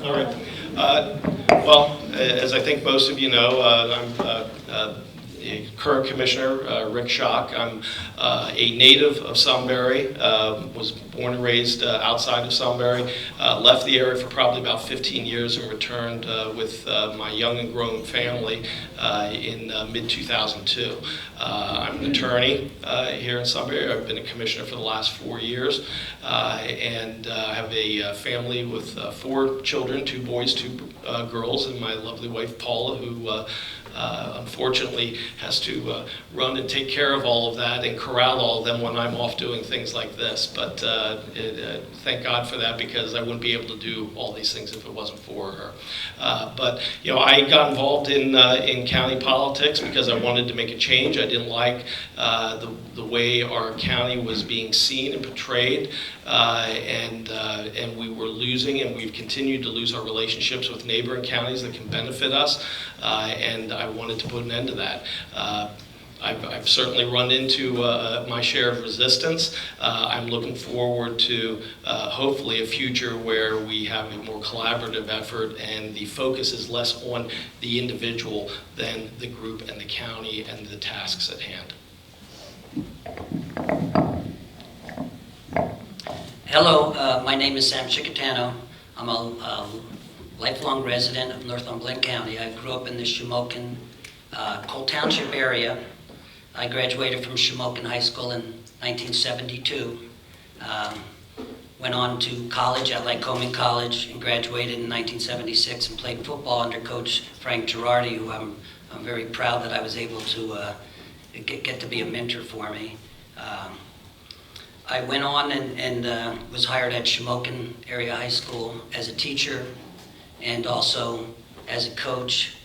All right. Well, as I think most of you know, I'm the current Commissioner, Rick Schock. I'm a native of Sunbury, was born and raised outside of Sunbury, left the area for probably about 15 years and returned with my young and grown family in mid-2002. I'm an attorney here in Sunbury. I've been a commissioner for the last 4 years, and I have a family with 4 children, 2 boys, 2 girls, and my lovely wife Paula, who unfortunately has to run and take care of all of that and corral all of them when I'm off doing things like this. But thank God for that, because I wouldn't be able to do all these things if it wasn't for her. But you know, I got involved in county politics because I wanted to make a change. I didn't like the way our county was being seen and portrayed, and we were losing, and we've continued to lose our relationships with neighboring counties that can benefit us, and I wanted to put an end to that. I've certainly run into my share of resistance. I'm looking forward to hopefully a future where we have a more collaborative effort and the focus is less on the individual than the group and the county and the tasks at hand. Hello, my name is Sam Chicatano. I'm a lifelong resident of Northumberland County. I grew up in the Shamokin, Cole Township area. I graduated from Shamokin High School in 1972. Went on to college at Lycoming College and graduated in 1976 and played football under Coach Frank Girardi, who I'm very proud that I was able to get to be a mentor for me. I went on and was hired at Shamokin Area High School as a teacher and also as a coach,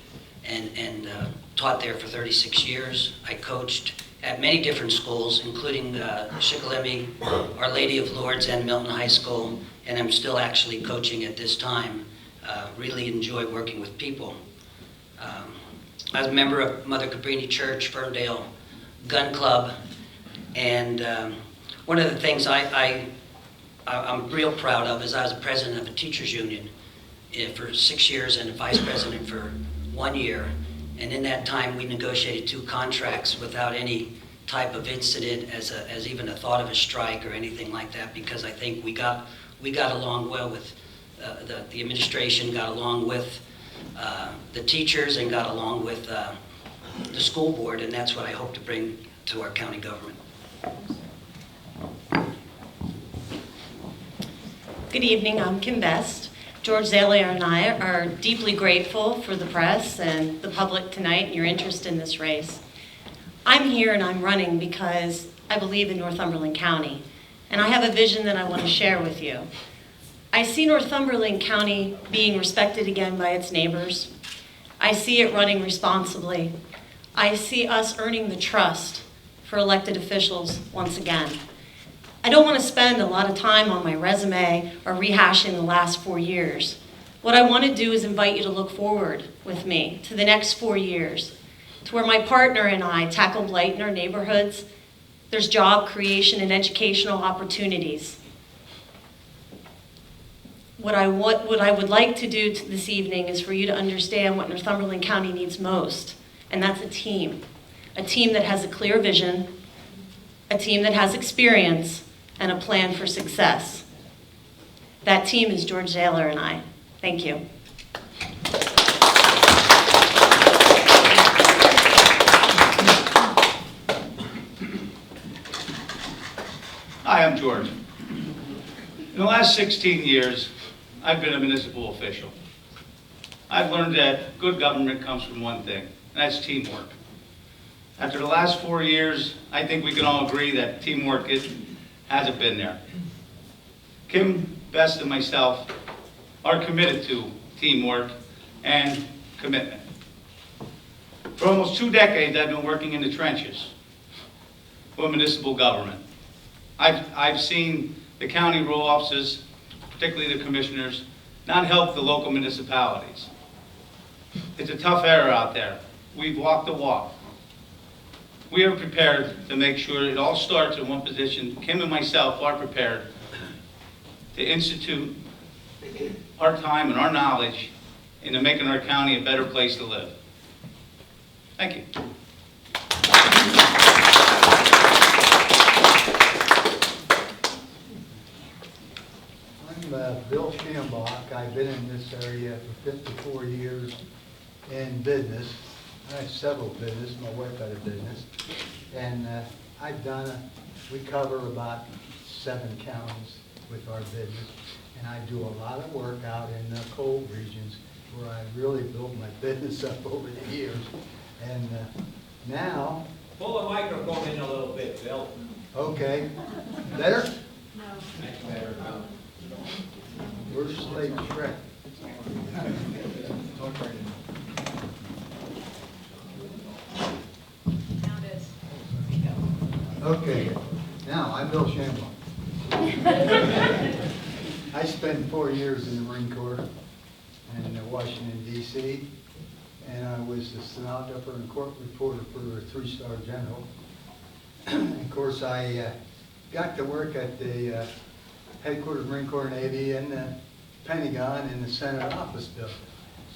and taught there for 36 years. I coached at many different schools, including Shikellamy, Our Lady of Lourdes, and Milton High School, and I'm still actually coaching at this time. Really enjoy working with people. I was a member of Mother Cabrini Church, Ferndale Gun Club, and one of the things I'm real proud of is I was the president of a teachers union for 6 years and a vice president for 1 year. And in that time, we negotiated 2 contracts without any type of incident as even a thought of a strike or anything like that, because I think we got along well with the administration, got along with the teachers, and got along with the school board, and that's what I hope to bring to our county government. Good evening, I'm Kim Best. George Zalier and I are deeply grateful for the press and the public tonight and your interest in this race. I'm here and I'm running because I believe in Northumberland County, and I have a vision that I want to share with you. I see Northumberland County being respected again by its neighbors. I see it running responsibly. I see us earning the trust for elected officials once again. I don't want to spend a lot of time on my resume or rehashing the last 4 years. What I want to do is invite you to look forward with me to the next 4 years, to where my partner and I tackle blight in our neighborhoods. There's job creation and educational opportunities. What I would like to do this evening is for you to understand what Northumberland County needs most, and that's a team that has a clear vision, a team that has experience, and a plan for success. That team is George Zalier and I. Thank you. Hi, I'm George. In the last 16 years, I've been a municipal official. I've learned that good government comes from one thing, and that's teamwork. After the last 4 years, I think we can all agree that teamwork hasn't been there. Kim Best and myself are committed to teamwork and commitment. For almost 2 decades, I've been working in the trenches with municipal government. I've seen the county row offices, particularly the commissioners, not help the local municipalities. It's a tough era out there. We've walked the walk. We are prepared to make sure it all starts in one position. Kim and myself are prepared to institute our time and our knowledge into making our county a better place to live. Thank you. I'm Bill Schambach. I've been in this area for 54 years in business. I have several businesses. My wife had a business. And we cover about 7 counties with our business. And I do a lot of work out in the cold regions where I really built my business up over the years. And now... Pull the microphone in a little bit, Bill. Okay. Better? No. That's better now. Where's Slade Shrek? Now it is. Okay, now I'm Bill Shambach. I spent 4 years in the Marine Corps in Washington, D.C., and I was the stenographer and court reporter for a 3-star general. And of course, I got to work at the headquarters of Marine Corps Navy and the Pentagon and the Senate office building.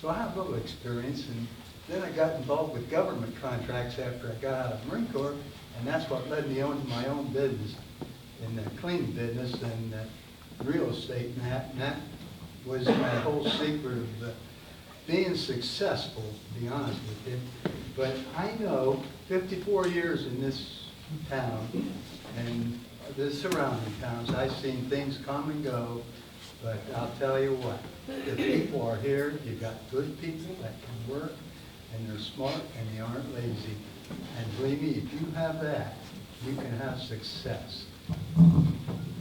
So I have a little experience, and then I got involved with government contracts after I got out of the Marine Corps, and that's what led me on to my own business in the cleaning business and real estate and that was my whole secret of being successful, to be honest with you. But I know 54 years in this town and the surrounding towns, I've seen things come and go, but I'll tell you what, the people are here, you've got good people that can work, and they're smart, and they aren't lazy. And believe me, if you have that, you can have success.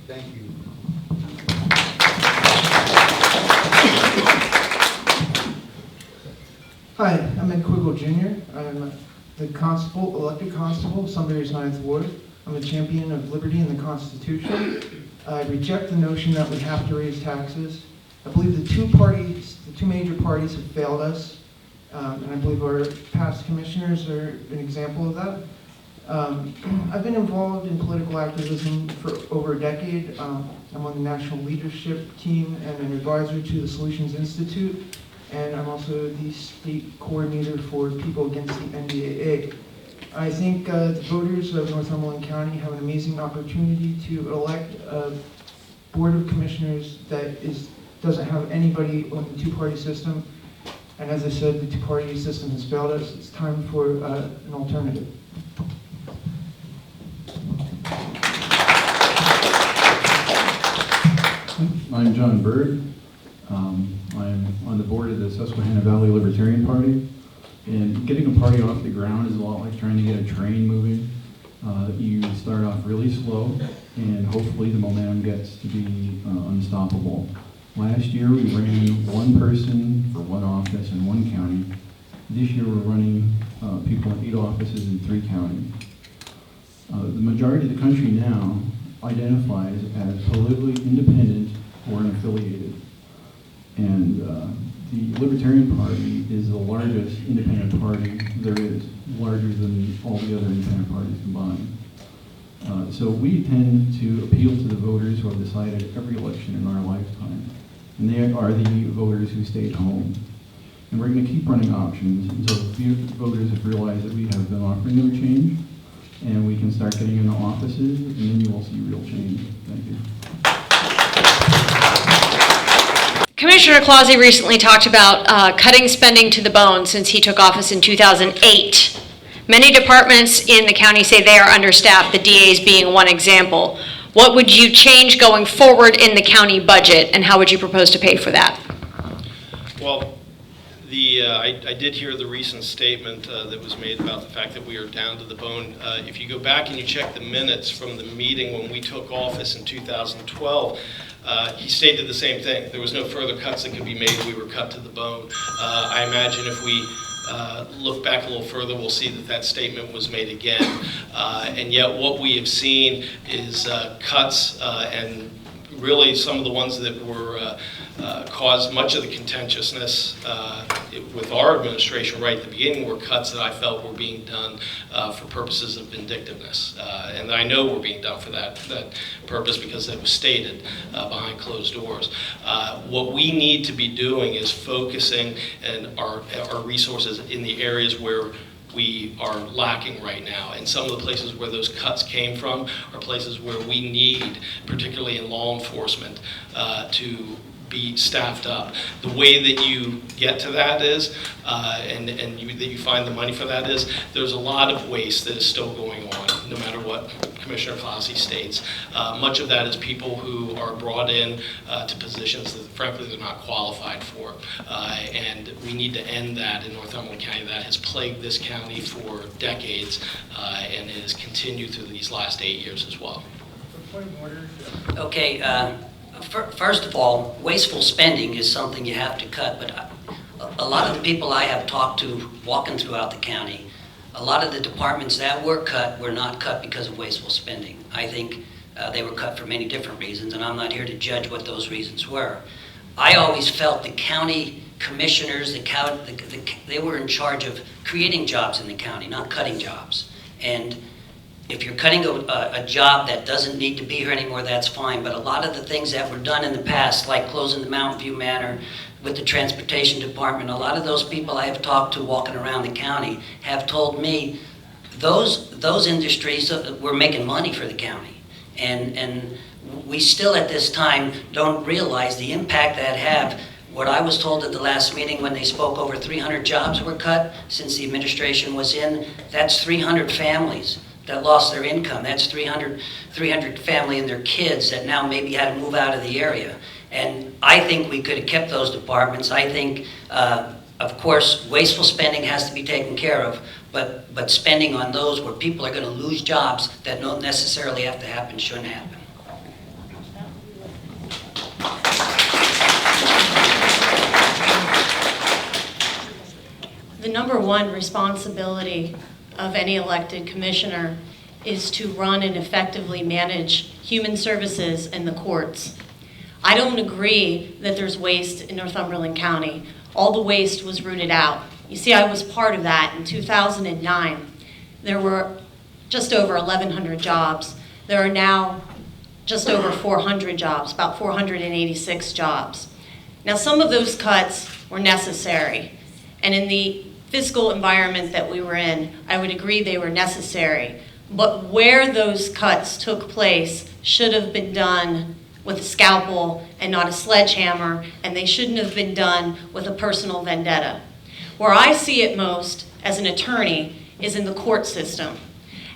Thank you. Hi, I'm Ed Quiggle Jr. I'm the constable, elected constable of Sunbury's 9th Ward. I'm a champion of liberty and the Constitution. I reject the notion that we have to raise taxes. I believe the two major parties have failed us, and I believe our past commissioners are an example of that. I've been involved in political activism for over a decade. I'm on the national leadership team and an advisor to the Solutions Institute, and I'm also the state coordinator for People Against the NDAA. I think the voters of Northumberland County have an amazing opportunity to elect a board of commissioners that doesn't have anybody on the two-party system. And as I said, the two-party system has failed us. It's time for an alternative. I'm John Bird. I'm on the board of the Susquehanna Valley Libertarian Party. And getting a party off the ground is a lot like trying to get a train moving. You start off really slow, and hopefully the momentum gets to be unstoppable. Last year we ran one person for one office in one county. This year we're running people in 8 offices in 3 counties. The majority of the country now identifies as politically independent or unaffiliated. And the Libertarian Party is the largest independent party there is, larger than all the other independent parties combined. So we tend to appeal to the voters who have decided every election in our lifetime. And they are the voters who stayed home. And we're going to keep running options until the voters have realized that we have been offering them change, and we can start getting into offices, and then you will see real change. Thank you. Commissioner Clausy recently talked about cutting spending to the bone since he took office in 2008. Many departments in the county say they are understaffed, the DA's being one example. What would you change going forward in the county budget, and how would you propose to pay for that? Well, I did hear the recent statement that was made about the fact that we are down to the bone. If you go back and you check the minutes from the meeting when we took office in 2012, he stated the same thing. There was no further cuts that could be made. We were cut to the bone. I imagine if we look back a little further, we'll see that that statement was made again. And yet what we have seen is cuts and really some of the ones that were caused much of the contentiousness with our administration right at the beginning were cuts that I felt were being done for purposes of vindictiveness. And I know were being done for that purpose because it was stated behind closed doors. What we need to be doing is focusing our resources in the areas where we are lacking right now. And some of the places where those cuts came from are places where we need, particularly in law enforcement, to be staffed up. The way that you get to that is, that you find the money for that is, there's a lot of waste that is still going on, no matter what Commissioner Clausy states. Much of that is people who are brought in to positions that frankly they're not qualified for. And we need to end that in Northumberland County. That has plagued this county for decades, and it has continued through these last 8 years as well. Okay, first of all, wasteful spending is something you have to cut, but a lot of the people I have talked to walking throughout the county, a lot of the departments that were cut were not cut because of wasteful spending. I think they were cut for many different reasons, and I'm not here to judge what those reasons were. I always felt the county commissioners, they were in charge of creating jobs in the county, not cutting jobs. And if you're cutting a job that doesn't need to be here anymore, that's fine. But a lot of the things that were done in the past, like closing the Mountain View Manor with the transportation department, a lot of those people I have talked to walking around the county have told me those industries were making money for the county. And we still at this time don't realize the impact that have. What I was told at the last meeting when they spoke, over 300 jobs were cut since the administration was in. That's 300 families that lost their income. That's 300 family and their kids that now maybe had to move out of the area. And I think we could have kept those departments. I think, of course, wasteful spending has to be taken care of, but spending on those where people are going to lose jobs that don't necessarily have to happen shouldn't happen. The number one responsibility of any elected commissioner is to run and effectively manage human services and the courts. I don't agree that there's waste in Northumberland County. All the waste was rooted out. You see, I was part of that in 2009. There were just over 1,100 jobs. There are now just over 400 jobs, about 486 jobs. Now, some of those cuts were necessary, and in the fiscal environment that we were in, I would agree they were necessary. But where those cuts took place should have been done with a scalpel and not a sledgehammer, and they shouldn't have been done with a personal vendetta. Where I see it most as an attorney is in the court system.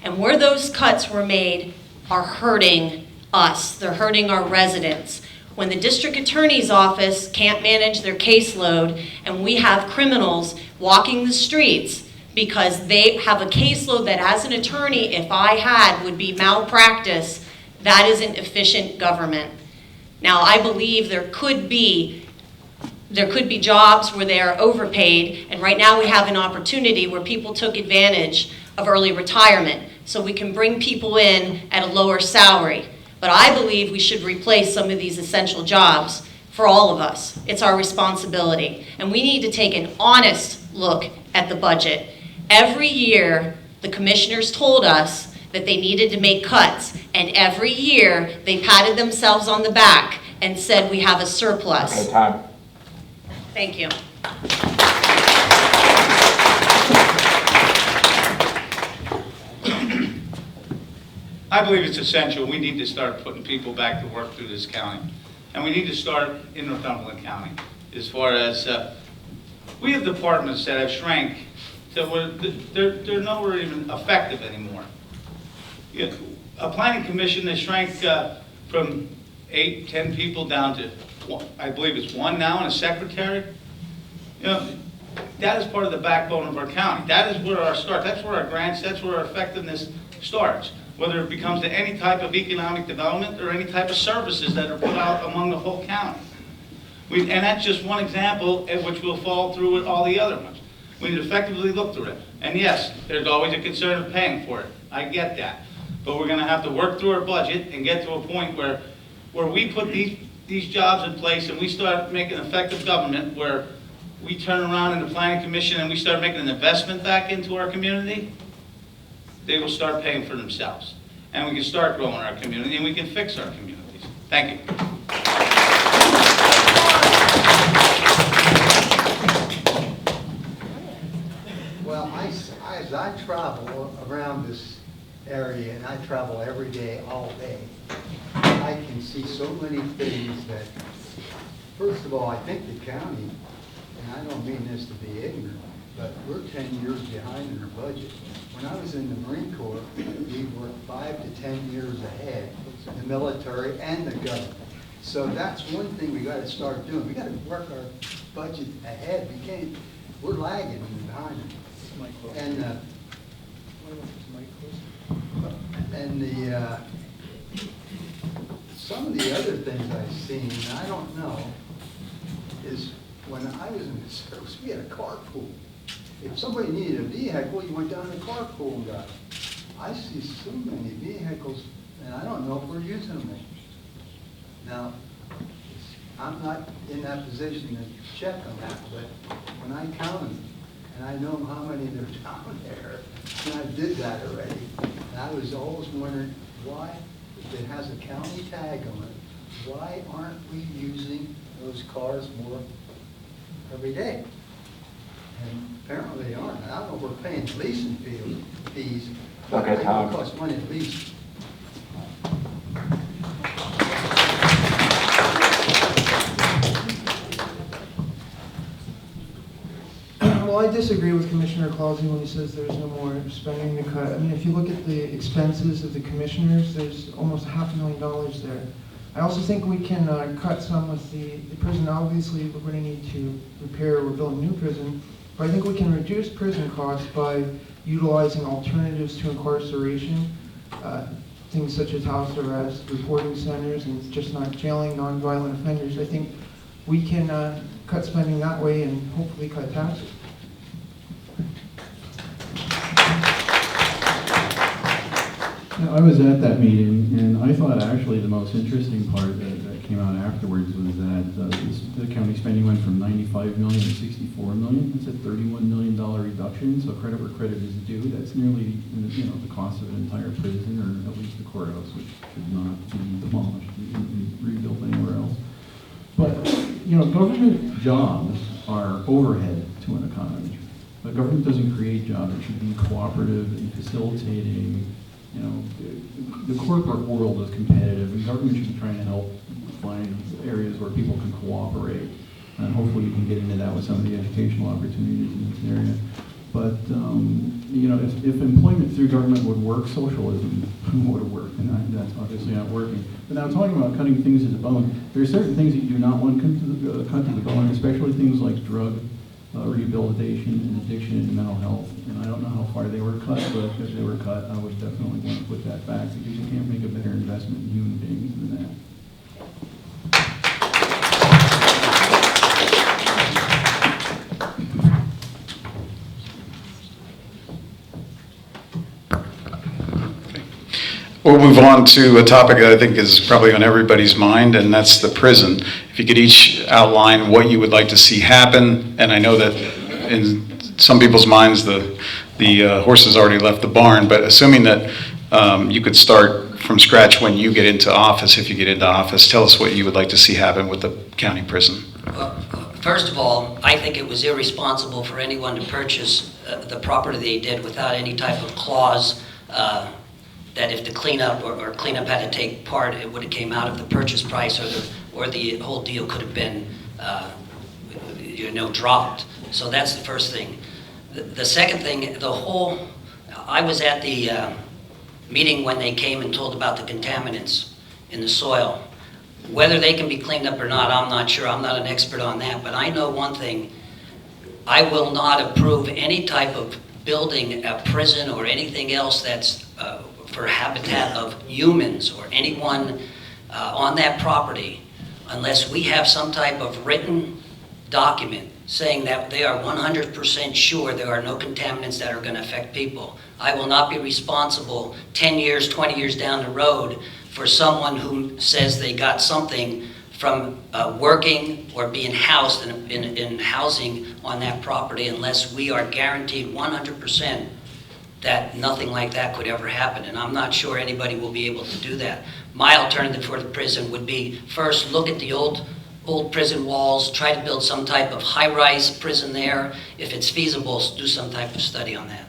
And where those cuts were made are hurting us. They're hurting our residents. When the district attorney's office can't manage their caseload and we have criminals walking the streets because they have a caseload that as an attorney, if I had, would be malpractice, that isn't efficient government. Now, I believe there could be jobs where they are overpaid, and right now we have an opportunity where people took advantage of early retirement, so we can bring people in at a lower salary. But I believe we should replace some of these essential jobs for all of us. It's our responsibility. And we need to take an honest look at the budget. Every year, the commissioners told us that they needed to make cuts, and every year they patted themselves on the back and said we have a surplus. Okay, time. Thank you. I believe it's essential. We need to start putting people back to work through this county. And we need to start in Northumberland County. As far as, we have departments that have shrank to they're nowhere even effective anymore. A planning commission that shrank from 8, 10 people down to, I believe it's 1 now, and a secretary. You know, that is part of the backbone of our county. That is where our start. That's where our grants, that's where our effectiveness starts. Whether it becomes to any type of economic development or any type of services that are put out among the whole county. And that's just one example at which we'll fall through with all the other ones. We need to effectively look through it. And yes, there's always a concern of paying for it. I get that. But we're going to have to work through our budget and get to a point where we put these these jobs in place and we start making effective government where we turn around in the planning commission and we start making an investment back into our community, they will start paying for themselves. And we can start growing our community and we can fix our communities. Thank you. Well, as I travel around this area, and I travel every day, all day, I can see so many things that, first of all, I think the county, and I don't mean this to be ignorant, but we're 10 years behind in our budget. When I was in the Marine Corps, we worked 5 to 10 years ahead, the military and the government. So that's one thing we got to start doing. We got to work our budget ahead. We're lagging behind them. Some of the other things I've seen, and I don't know, is when I was in the service, we had a carpool. If somebody needed a vehicle, you went down to the carpool and got it. I see so many vehicles, and I don't know if we're using them. Now, I'm not in that position to check on that, but when I count them, and I know how many there's down there, and I did that already, and I was always wondering why, if it has a county tag on it, why aren't we using those cars more every day? And apparently they aren't. I don't know if we're paying leasing fees, but I know it costs money to lease. Well, I disagree with Commissioner Clausy when he says there's no more spending to cut. I mean, if you look at the expenses of the commissioners, there's almost $500,000 there. I also think we can cut some with the prison. Obviously, we're going to need to repair or build a new prison, but I think we can reduce prison costs by utilizing alternatives to incarceration, things such as house arrest, reporting centers, and just not jailing nonviolent offenders. I think we can cut spending that way and hopefully cut taxes. I was at that meeting, and I thought actually the most interesting part that came out afterwards was that the county spending went from 95 million to 64 million. It's a $31 million reduction, so credit where credit is due. That's nearly, the cost of an entire prison, or at least the courthouse, which should not be demolished and rebuilt anywhere else. But, government jobs are overhead to an economy. But government doesn't create jobs. It should be cooperative and facilitating. The corporate world is competitive, and government should be trying to help find areas where people can cooperate. And hopefully you can get into that with some of the educational opportunities in this area. But, if employment through government would work, socialism would have worked, and that's obviously not working. But now talking about cutting things to the bone, there are certain things that you do not want to cut to the bone, especially things like drug rehabilitation and addiction and mental health. And I don't know how far they were cut, but if they were cut, I would definitely want to put that back, because you can't make a better investment in human beings than that. We'll move on to a topic that I think is probably on everybody's mind, and that's the prison. If you could each outline what you would like to see happen, and I know that in some people's minds the horse has already left the barn, but assuming that you could start from scratch when you get into office, if you get into office, tell us what you would like to see happen with the county prison. First of all, I think it was irresponsible for anyone to purchase the property they did without any type of clause that if the cleanup or cleanup had to take part, it would have came out of the purchase price, or the whole deal could have been dropped. So that's the first thing. The second thing, I was at the meeting when they came and told about the contaminants in the soil. Whether they can be cleaned up or not, I'm not sure. I'm not an expert on that, but I know one thing. I will not approve any type of building a prison or anything else that's for habitat of humans or anyone on that property unless we have some type of written document saying that they are 100% sure there are no contaminants that are going to affect people. I will not be responsible 10 years, 20 years down the road for someone who says they got something from working or being housed in housing on that property unless we are guaranteed 100% that nothing like that could ever happen. And I'm not sure anybody will be able to do that. My alternative for the prison would be, first, look at the old prison walls, try to build some type of high-rise prison there. If it's feasible, do some type of study on that.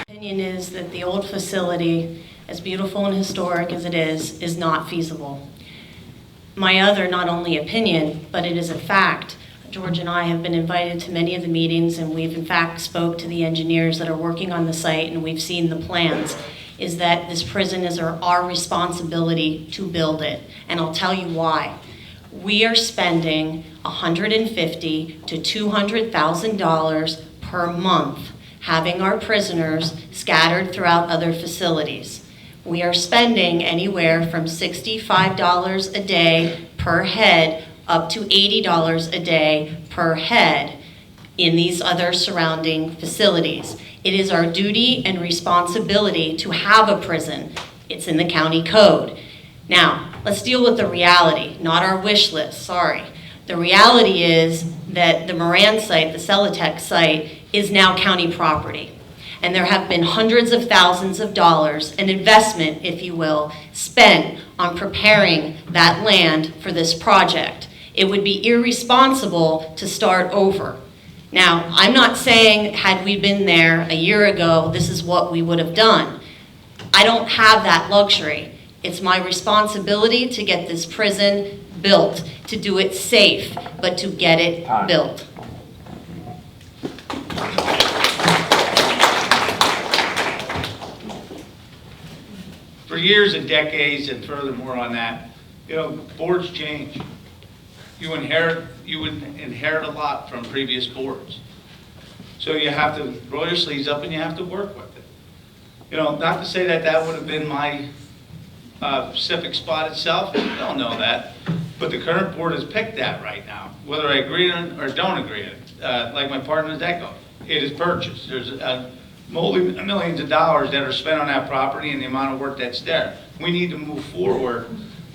Opinion is that the old facility, as beautiful and historic as it is not feasible. My other, not only opinion, but it is a fact. George and I have been invited to many of the meetings, and we've in fact spoke to the engineers that are working on the site, and we've seen the plans, is that this prison is our responsibility to build it. And I'll tell you why. We are spending $150,000 to $200,000 per month having our prisoners scattered throughout other facilities. We are spending anywhere from $65 a day per head up to $80 a day per head in these other surrounding facilities. It is our duty and responsibility to have a prison. It's in the county code. Now, let's deal with the reality, not our wish list, sorry. The reality is that the Moran site, the Celatec site, is now county property. And there have been hundreds of thousands of dollars, an investment, if you will, spent on preparing that land for this project. It would be irresponsible to start over. Now, I'm not saying had we been there a year ago, this is what we would have done. I don't have that luxury. It's my responsibility to get this prison built, to do it safe, but to get it built. For years and decades, and furthermore on that, boards change. You would inherit a lot from previous boards. So you have to roll your sleeves up and you have to work with it. Not to say that that would have been my specific spot itself, I don't know that. But the current board has picked that right now, whether I agree on it or don't agree on it. Like my partner Deco, it is purchased. There's millions of dollars that are spent on that property and the amount of work that's there. We need to move forward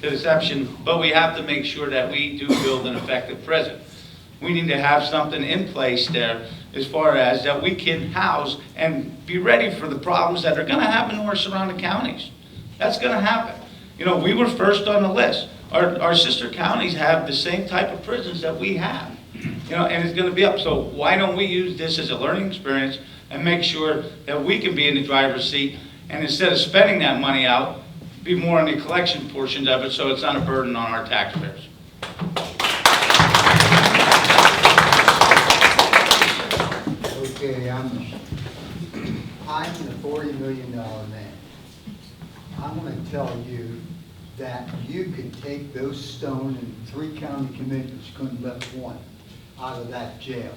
to this option, but we have to make sure that we do build an effective prison. We need to have something in place there as far as that we can house and be ready for the problems that are going to happen to our surrounding counties. That's going to happen. We were first on the list. Our sister counties have the same type of prisons that we have, and it's going to be up. So why don't we use this as a learning experience and make sure that we can be in the driver's seat, and instead of spending that money out, be more on the collection portion of it so it's not a burden on our taxpayers. Okay, I'm the $40 million man. I'm going to tell you that you could take those stone and 3 county commissioners couldn't let one out of that jail.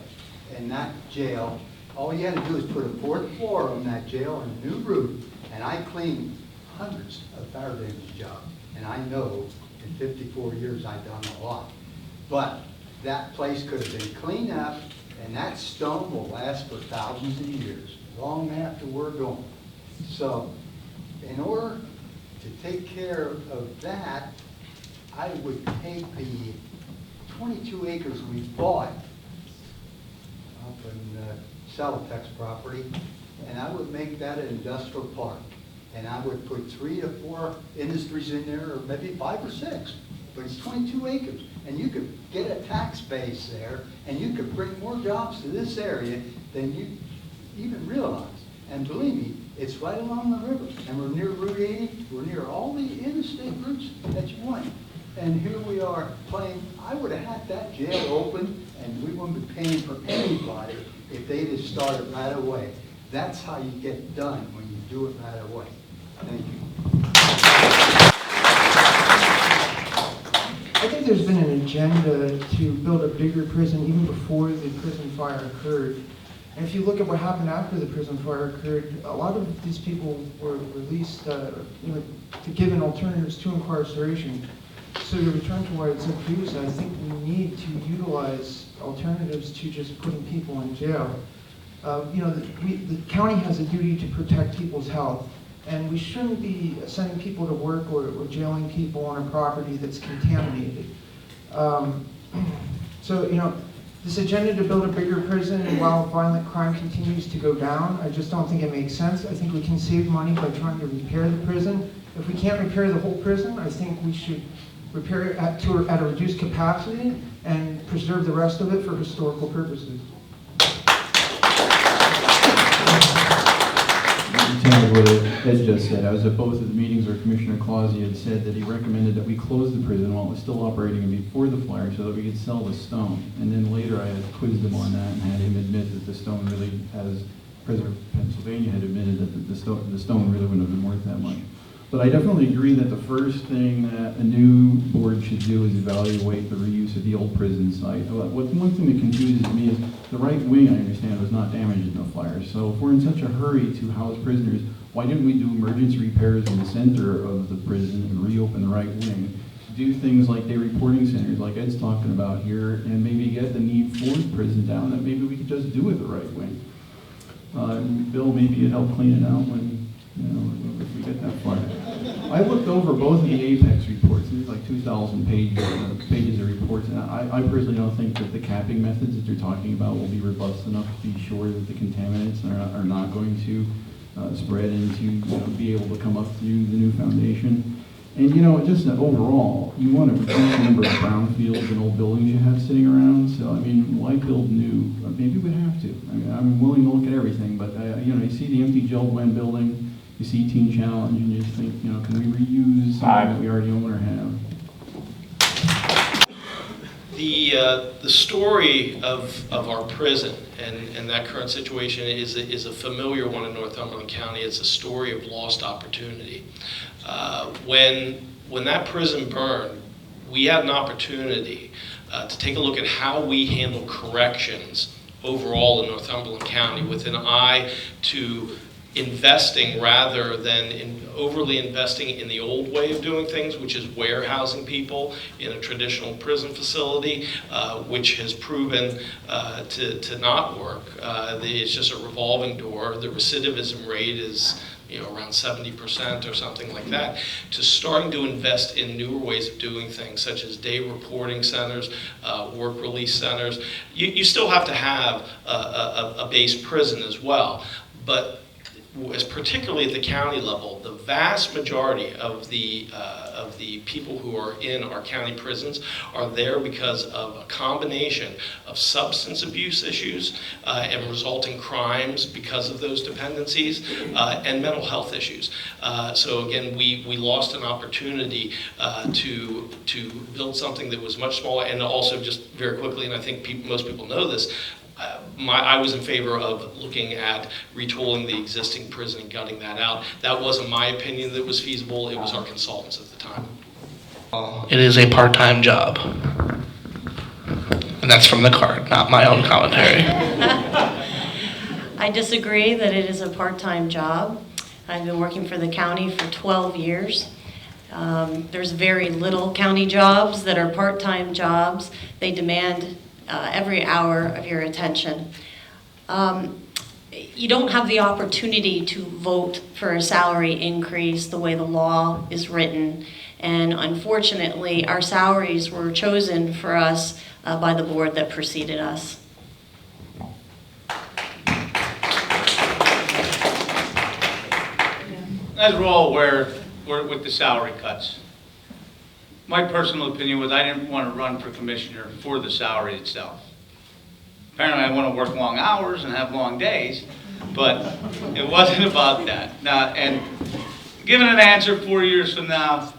And that jail, all you had to do is put a 4th floor on that jail and a new roof, and I cleaned hundreds of fire damage jobs. And I know in 54 years I've done a lot. But that place could have been cleaned up, and that stone will last for thousands of years, long after we're gone. So in order to take care of that, I would take the 22 acres we bought up in Celatec's property, and I would make that an industrial park. And I would put 3 to 4 industries in there, or maybe 5 or 6. But it's 22 acres. And you could get a tax base there, and you could bring more jobs to this area than you even realize. And believe me, it's right along the river. And we're near Route 80. We're near all the interstate routes that you want. And here we are playing. I would have had that jail open, and we wouldn't be paying for anybody if they just started right away. That's how you get done, when you do it right away. Thank you. I think there's been an agenda to build a bigger prison even before the prison fire occurred. And if you look at what happened after the prison fire occurred, a lot of these people were released to given alternatives to incarceration. So to return to what I said previously, I think we need to utilize alternatives to just putting people in jail. The county has a duty to protect people's health, And we shouldn't be sending people to work or jailing people on a property that's contaminated. So, you know, this agenda to build a bigger prison while violent crime continues to go down, I just don't think it makes sense. I think we can save money by trying to repair the prison. If we can't repair the whole prison, I think we should repair it at a reduced capacity and preserve the rest of it for historical purposes. Continuing what Ed just said, I was at both of the meetings where Commissioner Clausy had said that he recommended that we close the prison while it was still operating and before the fire so that we could sell the stone. And then later I had quizzed him on that and had him admit that the stone really, as President of Pennsylvania had admitted, that the stone really wouldn't have been worth that much. But I definitely agree that the first thing that a new board should do is evaluate the reuse of the old prison site. One thing that confuses me is the right wing, I understand, was not damaged in the fire. So if we're in such a hurry to house prisoners, why didn't we do emergency repairs in the center of the prison and reopen the right wing? Do things like day reporting centers, like Ed's talking about here, and maybe get the need for the prison down, that maybe we could just do it the right wing. Bill, maybe it'd help clean it out when, you know, if we get that far. I looked over both of the Apex reports. There's like 2,000 pages of reports, and I personally don't think that the capping methods that you're talking about will be robust enough to be sure that the contaminants are not going to spread and to be able to come up through the new foundation. And you know, just overall, you want to reduce the number of brownfields and old buildings you have sitting around. So I mean, why build new? Maybe we have to. I mean, I'm willing to look at everything, but you know, you see the empty Joe Gwen building. You see Teen Challenge and you just think, you know, can we reuse something that we already own or have? The story of our prison and that current situation is a familiar one in Northumberland County. It's a story of lost opportunity. When that prison burned, we had an opportunity to take a look at how we handle corrections overall in Northumberland County with an eye to investing rather than overly investing in the old way of doing things, which is warehousing people in a traditional prison facility, which has proven to not work. It's just a revolving door. The recidivism rate is around 70% or something like that, to starting to invest in newer ways of doing things, such as day reporting centers, work release centers. You still have to have a base prison as well, but as particularly at the county level, the vast majority of the people who are in our county prisons are there because of a combination of substance abuse issues and resulting crimes because of those dependencies and mental health issues. So again, we lost an opportunity to build something that was much smaller, and also just very quickly, and I think most people know this, I was in favor of looking at retooling the existing prison and gutting that out. That wasn't my opinion that was feasible. It was our consultants at the time. It is a part-time job. And that's from the card, not my own commentary. I disagree that it is a part-time job. I've been working for the county for 12 years. There's very little county jobs that are part-time jobs. They demand every hour of your attention. You don't have the opportunity to vote for a salary increase the way the law is written, and unfortunately our salaries were chosen for us by the board that preceded us. As we're all aware, with the salary cuts, my personal opinion was I didn't want to run for commissioner for the salary itself. Apparently I want to work long hours and have long days, but it wasn't about that. Now, and given an answer 4 years from now,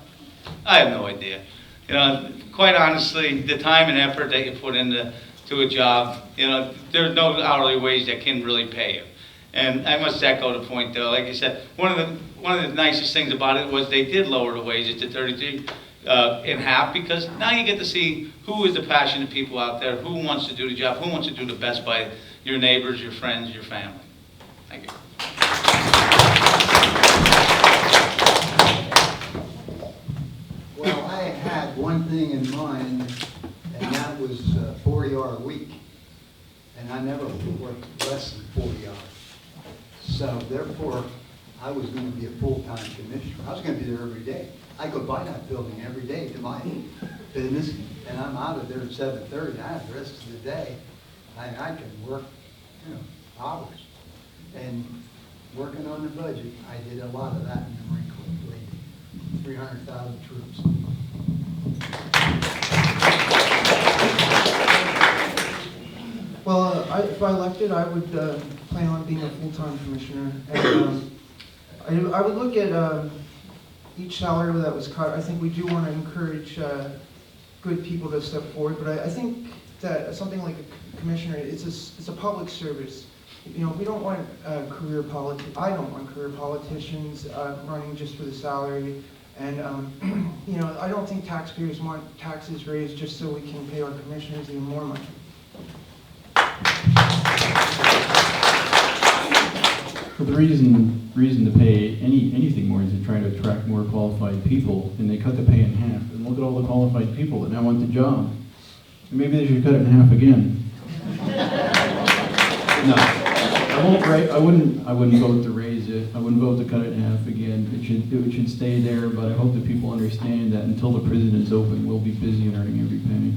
I have no idea. Quite honestly, the time and effort that you put into a job, there's no hourly wage that can really pay you. And I must echo the point though, like you said, one of the nicest things about it was they did lower the wages to 33 in half, because now you get to see who is the passionate people out there, who wants to do the job, who wants to do the best by your neighbors, your friends, your family. Thank you. Well, I had one thing in mind, and that was 40-hour week. And I never worked less than 40 hours. So therefore, I was gonna be a full-time commissioner. I was gonna be there every day. I go by that building every day to my business, and I'm out of there at 7:30. I have the rest of the day. I can work, hours. And working on the budget, I did a lot of that in the Marine Corps lately. 300,000 troops. Well, if I elected, I would plan on being a full-time commissioner. And I would look at each salary that was cut. I think we do want to encourage good people to step forward, but I think that something like a commissioner, it's a public service. We don't want I don't want career politicians running just for the salary. And, I don't think taxpayers want taxes raised just so we can pay our commissioners even more money. Well, the reason to pay anything more is to try to attract more qualified people, and they cut the pay in half. And look at all the qualified people that now want the job. And maybe they should cut it in half again. No, I wouldn't vote to raise it. I wouldn't vote to cut it in half again. It should stay there. But I hope that people understand that until the prison is open, we'll be busy and earning every penny.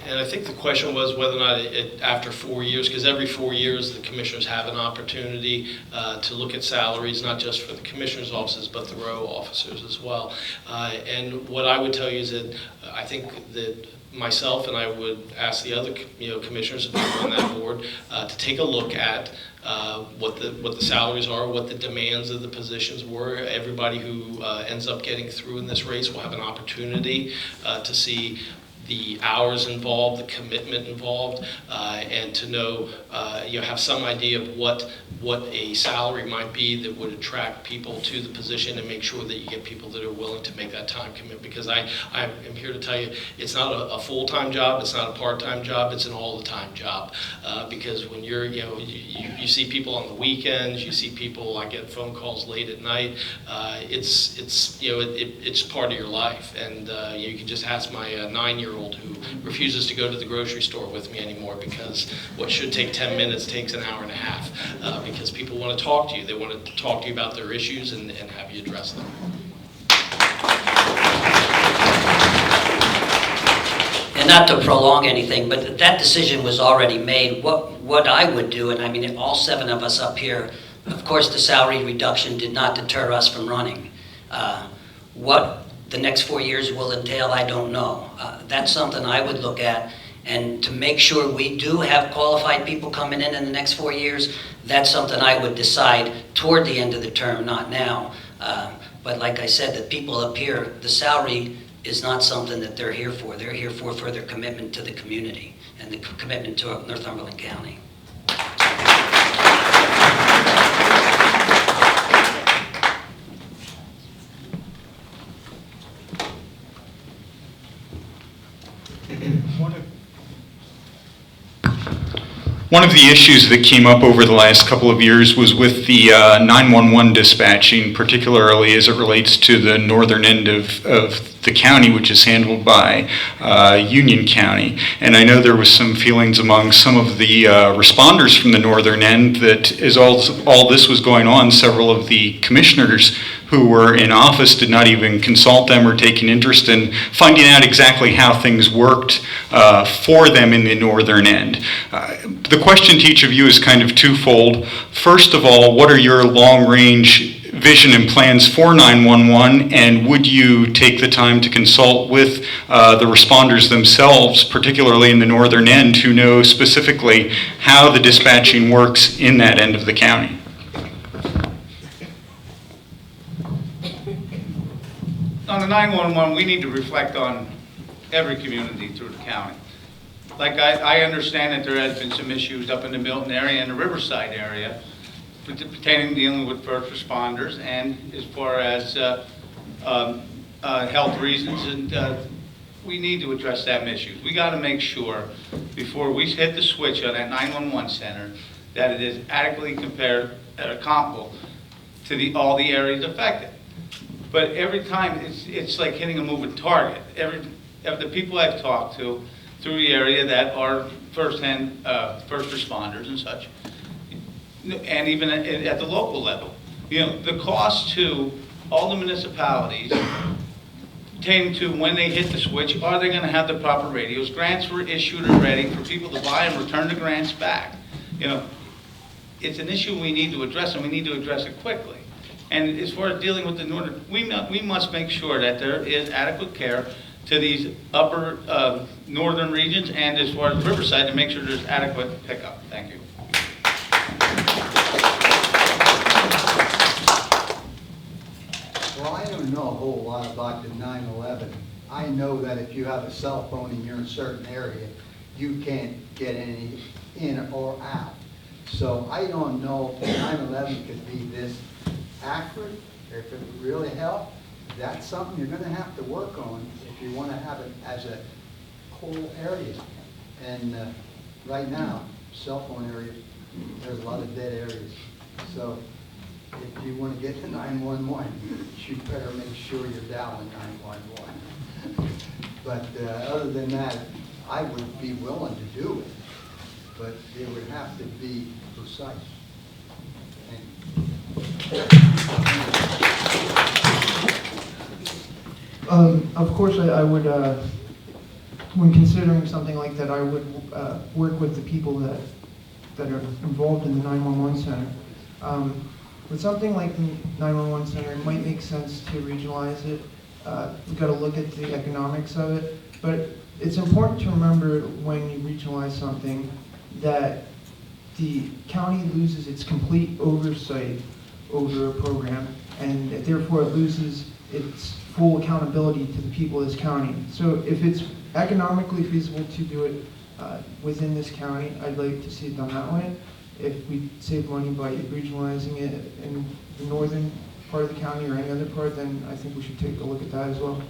And I think the question was whether or not after 4 years, because every 4 years the commissioners have an opportunity to look at salaries, not just for the commissioners' offices, but the row officers as well. And what I would tell you is that I think that myself and I would ask the other commissioners who are on that board to take a look at what the salaries are, what the demands of the positions were. Everybody who ends up getting through in this race will have an opportunity to see the hours involved, the commitment involved, and to know, have some idea of what a salary might be that would attract people to the position and make sure that you get people that are willing to make that time commitment. Because I am here to tell you, it's not a full-time job, it's not a part-time job, it's an all-the-time job. Because when you're, you see people on the weekends, you see people, I get phone calls late at night. It's part of your life, and you can just ask my 9-year-old who refuses to go to the grocery store with me anymore because what should take 10 minutes takes an hour and a half because people want to talk to you. They want to talk to you about their issues and have you address them. And not to prolong anything, but that decision was already made. What I would do, and I mean all 7 of us up here, of course the salary reduction did not deter us from running. What the next 4 years will entail, I don't know. That's something I would look at, and to make sure we do have qualified people coming in the next 4 years, that's something I would decide toward the end of the term, not now. But like I said, the people up here, the salary is not something that they're here for. They're here for further commitment to the community and the commitment to Northumberland County. One of the issues that came up over the last couple of years was with the 911 dispatching, particularly as it relates to the northern end of the county, which is handled by Union County. And I know there was some feelings among some of the responders from the northern end that as all this was going on, several of the commissioners who were in office did not even consult them or take an interest in finding out exactly how things worked for them in the northern end. The question to each of you is kind of twofold. First of all, what are your long-range vision and plans for 911, and would you take the time to consult with the responders themselves, particularly in the northern end, who know specifically how the dispatching works in that end of the county? On the 911, we need to reflect on every community through the county. Like I understand that there has been some issues up in the Milton area and the Riverside area pertaining to dealing with first responders and as far as health reasons, and we need to address that issue. We got to make sure before we hit the switch on that 911 center that it is adequately comparable to all the areas affected. But every time it's like hitting a moving target. Of the people I've talked to through the area that are first responders and such, and even at the local level. You know, the cost to all the municipalities pertaining to when they hit the switch, are they gonna have the proper radios? Grants were issued already for people to buy and return the grants back. You know, it's an issue we need to address, and we need to address it quickly. And as far as dealing with the northern, we must make sure that there is adequate care to these upper northern regions, and as far as Riverside, to make sure there's adequate pickup. Thank you. Well, I don't know a whole lot about the 9/11. I know that if you have a cell phone and you're in a certain area, you can't get any in or out. So I don't know if 9/11 could be this accurate, if it would really help. That's something you're gonna have to work on if you wanna have it as a whole area. And right now, cell phone areas, there's a lot of dead areas. So if you want to get to 911, you better make sure you're dialing 911. But other than that, I would be willing to do it, but it would have to be precise. Of course, I would, when considering something like that, I would work with the people that are involved in the 911 center. With something like the 911 center, it might make sense to regionalize it. We've got to look at the economics of it, but it's important to remember when you regionalize something that the county loses its complete oversight over a program, and therefore it loses its full accountability to the people of this county. So if it's economically feasible to do it within this county, I'd like to see it done that way. If we save money by regionalizing it in the northern part of the county or any other part, then I think we should take a look at that as well.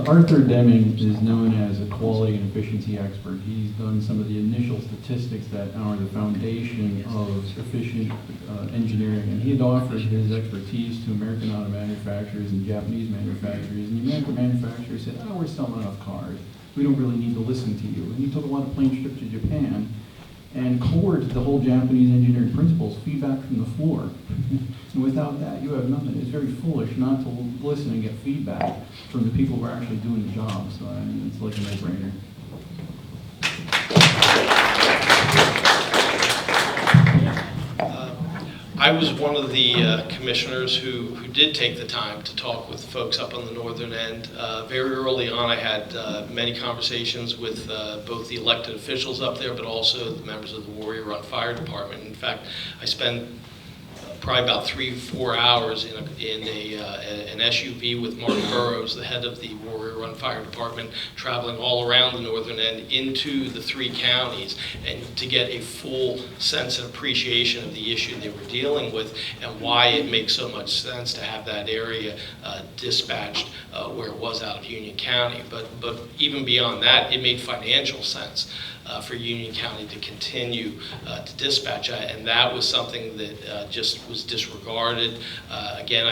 Arthur Deming is known as a quality and efficiency expert. He's done some of the initial statistics that are the foundation of efficient engineering, and he had offered his expertise to American auto manufacturers and Japanese manufacturers, and the American manufacturers said, oh, we're selling enough cars. We don't really need to listen to you. And he took a lot of plane trips to Japan and cored the whole Japanese engineering principles, feedback from the floor. And without that, you have nothing. It's very foolish not to listen and get feedback from the people who are actually doing the job. So I mean, it's like a no-brainer. I was one of the commissioners who did take the time to talk with folks up on the northern end. Very early on, I had many conversations with both the elected officials up there, but also the members of the Warrior Run Fire Department. In fact, I spent probably about 3-4 hours in an SUV with Mark Burrows, the head of the Warrior Run Fire Department, traveling all around the northern end into the 3 counties, and to get a full sense and appreciation of the issue they were dealing with and why it makes so much sense to have that area dispatched where it was out of Union County. But even beyond that, it made financial sense for Union County to continue to dispatch, and that was something that just was disregarded. Again,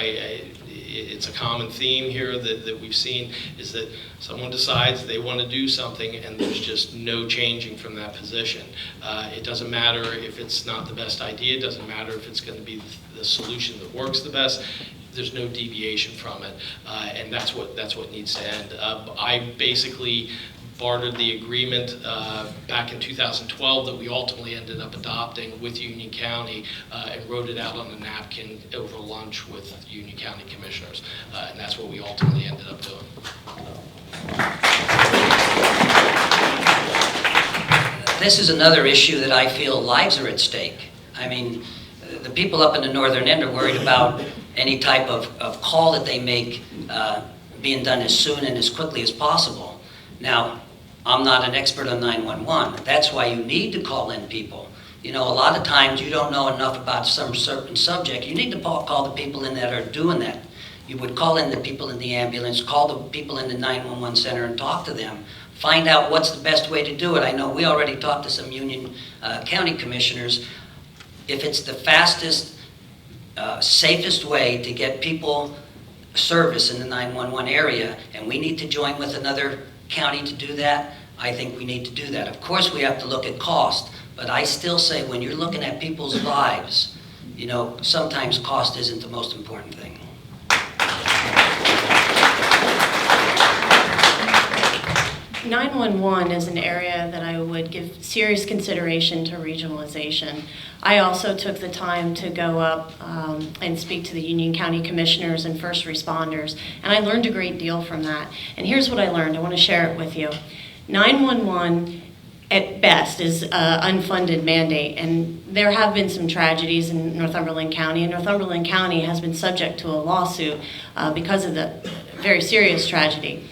it's a common theme here that we've seen, is that someone decides they want to do something and there's just no changing from that position. It doesn't matter if it's not the best idea, it doesn't matter if it's going to be the solution that works the best. There's no deviation from it, and that's what needs to end. I basically bartered the agreement back in 2012 that we ultimately ended up adopting with Union County and wrote it out on a napkin over lunch with Union County Commissioners, and that's what we ultimately ended up doing. This is another issue that I feel lives are at stake. I mean, the people up in the northern end are worried about any type of call that they make being done as soon and as quickly as possible. Now, I'm not an expert on 911. That's why you need to call in people. You know, a lot of times you don't know enough about some certain subject. You need to call the people in that are doing that. You would call in the people in the ambulance, call the people in the 911 center and talk to them. Find out what's the best way to do it. I know we already talked to some Union County commissioners. If it's the fastest, safest way to get people service in the 911 area, and we need to join with another county to do that, I think we need to do that. Of course, we have to look at cost, but I still say when you're looking at people's lives, you know, sometimes cost isn't the most important thing. 911 is an area that I would give serious consideration to regionalization. I also took the time to go up and speak to the Union County Commissioners and first responders, and I learned a great deal from that. And here's what I learned. I want to share it with you. 911 at best is an unfunded mandate, and there have been some tragedies in Northumberland County, and Northumberland County has been subject to a lawsuit because of the very serious tragedy.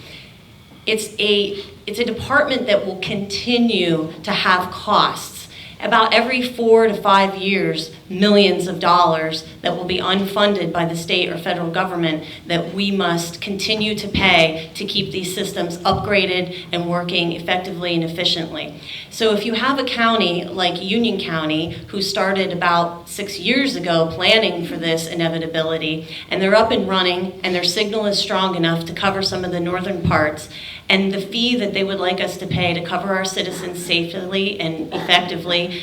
It's a department that will continue to have costs. About every 4 to 5 years, millions of dollars that will be unfunded by the state or federal government that we must continue to pay to keep these systems upgraded and working effectively and efficiently. So if you have a county like Union County, who started about 6 years ago planning for this inevitability, and they're up and running, and their signal is strong enough to cover some of the northern parts, and the fee that they would like us to pay to cover our citizens safely and effectively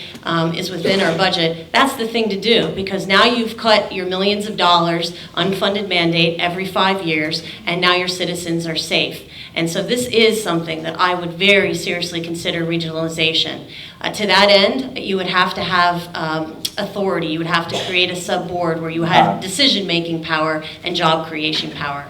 is within our budget, that's the thing to do, because now you've cut your millions of dollars unfunded mandate every 5 years, and now your citizens are safe. And so this is something that I would very seriously consider regionalization. To that end, you would have to have authority. You would have to create a sub-board where you had decision-making power and job creation power.